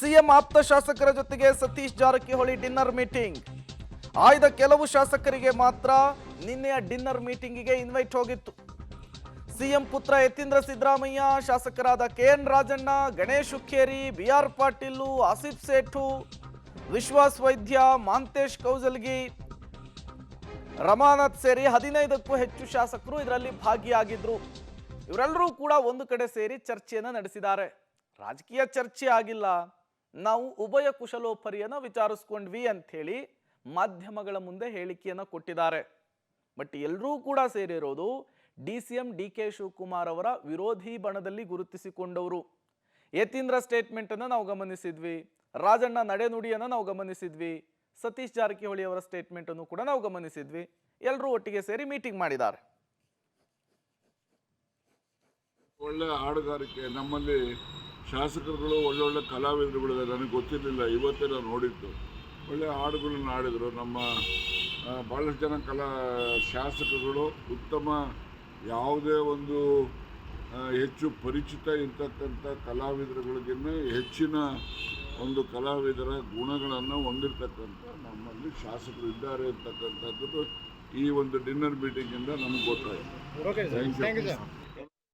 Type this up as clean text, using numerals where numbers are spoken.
CM ಆಪ್ತ ಶಾಸಕರ ಜೊತೆಗೆ ಸತೀಶ್ ಜಾರಕಿಹೊಳಿ ಡಿನ್ನರ್ ಮೀಟಿಂಗ್. ಆಯ್ದ ಕೆಲವು ಶಾಸಕರಿಗೆ ಮಾತ್ರ ನಿನ್ನೆಯ ಡಿನ್ನರ್ ಮೀಟಿಂಗಿಗೆ ಇನ್ವೈಟ್ ಹೋಗಿತ್ತು. ಸಿಎಂ ಪುತ್ರ ಯತೀಂದ್ರ ಸಿದ್ದರಾಮಯ್ಯ, ಶಾಸಕರಾದ ಕೆಎನ್ ರಾಜಣ್ಣ, ಗಣೇಶ್ ಹುಕ್ಕೇರಿ, ಬಿಆರ್ ಪಾಟೀಲ್, ಆಸಿಫ್ ಸೇಠು, ವಿಶ್ವಾಸ್ ವೈದ್ಯ, ಮಾಂತೇಶ್ ಕೌಜಲ್ಗಿ, ರಮಾನಾಥ್ ಸೇರಿ 15ಕ್ಕೂ ಹೆಚ್ಚು ಶಾಸಕರು ಇದರಲ್ಲಿ ಭಾಗಿಯಾಗಿದ್ರು. ಇವರೆಲ್ಲರೂ ಕೂಡ ಒಂದು ಕಡೆ ಸೇರಿ ಚರ್ಚೆಯನ್ನು ನಡೆಸಿದ್ದಾರೆ. ರಾಜಕೀಯ ಚರ್ಚೆ ಆಗಿಲ್ಲ, ನಾವು ಉಭಯ ಕುಶಲೋಪರಿಯನ್ನು ವಿಚಾರಿಸ್ಕೊಂಡ್ವಿ ಅಂತ ಹೇಳಿ ಮಾಧ್ಯಮಗಳ ಮುಂದೆ ಹೇಳಿಕೆಯನ್ನು ಕೊಟ್ಟಿದ್ದಾರೆ. ಬಟ್ ಎಲ್ಲರೂ ಕೂಡ ಸೇರಿರೋದು DCM DK ಶಿವಕುಮಾರ್ ಅವರ ವಿರೋಧಿ ಬಣದಲ್ಲಿ ಗುರುತಿಸಿಕೊಂಡವರು. ಯತೀಂದ್ರ ಸ್ಟೇಟ್ಮೆಂಟ್ ಅನ್ನು ನಾವು ಗಮನಿಸಿದ್ವಿ, ರಾಜಣ್ಣ ನಡೆನುಡಿಯನ್ನು ನಾವು ಗಮನಿಸಿದ್ವಿ, ಸತೀಶ್ ಜಾರಕಿಹೊಳಿ ಅವರ ಸ್ಟೇಟ್ಮೆಂಟ್ ಅನ್ನು ಕೂಡ ನಾವು ಗಮನಿಸಿದ್ವಿ. ಎಲ್ಲರೂ ಒಟ್ಟಿಗೆ ಸೇರಿ ಮೀಟಿಂಗ್ ಮಾಡಿದ್ದಾರೆ. ಒಳ್ಳೆ ಹಾಡುಗಾರಿಕೆ, ನಮ್ಮಲ್ಲಿ ಶಾಸಕರುಗಳು ಒಳ್ಳೊಳ್ಳೆ ಕಲಾವಿದರುಗಳು ನನಗೆ ಗೊತ್ತಿರಲಿಲ್ಲ, ಇವತ್ತೇ ನಾನು ನೋಡಿದ್ದು. ಒಳ್ಳೆ ಹಾಡುಗಳನ್ನ ಹಾಡಿದರು. ನಮ್ಮ ಭಾಳಷ್ಟು ಜನ ಶಾಸಕರುಗಳು ಉತ್ತಮ, ಯಾವುದೇ ಒಂದು ಹೆಚ್ಚು ಪರಿಚಿತ ಇರ್ತಕ್ಕಂಥ ಕಲಾವಿದರುಗಳಿಗಿನ್ನ ಹೆಚ್ಚಿನ ಒಂದು ಕಲಾವಿದರ ಗುಣಗಳನ್ನು ಹೊಂದಿರತಕ್ಕಂಥ ನಮ್ಮಲ್ಲಿ ಶಾಸಕರು ಇದ್ದಾರೆ ಅಂತಕ್ಕಂಥದ್ದು ಈ ಒಂದು ಡಿನ್ನರ್ ಮೀಟಿಂಗಿಂದ ನಮ್ಗೆ ಗೊತ್ತಾಯಿತು. Thank you.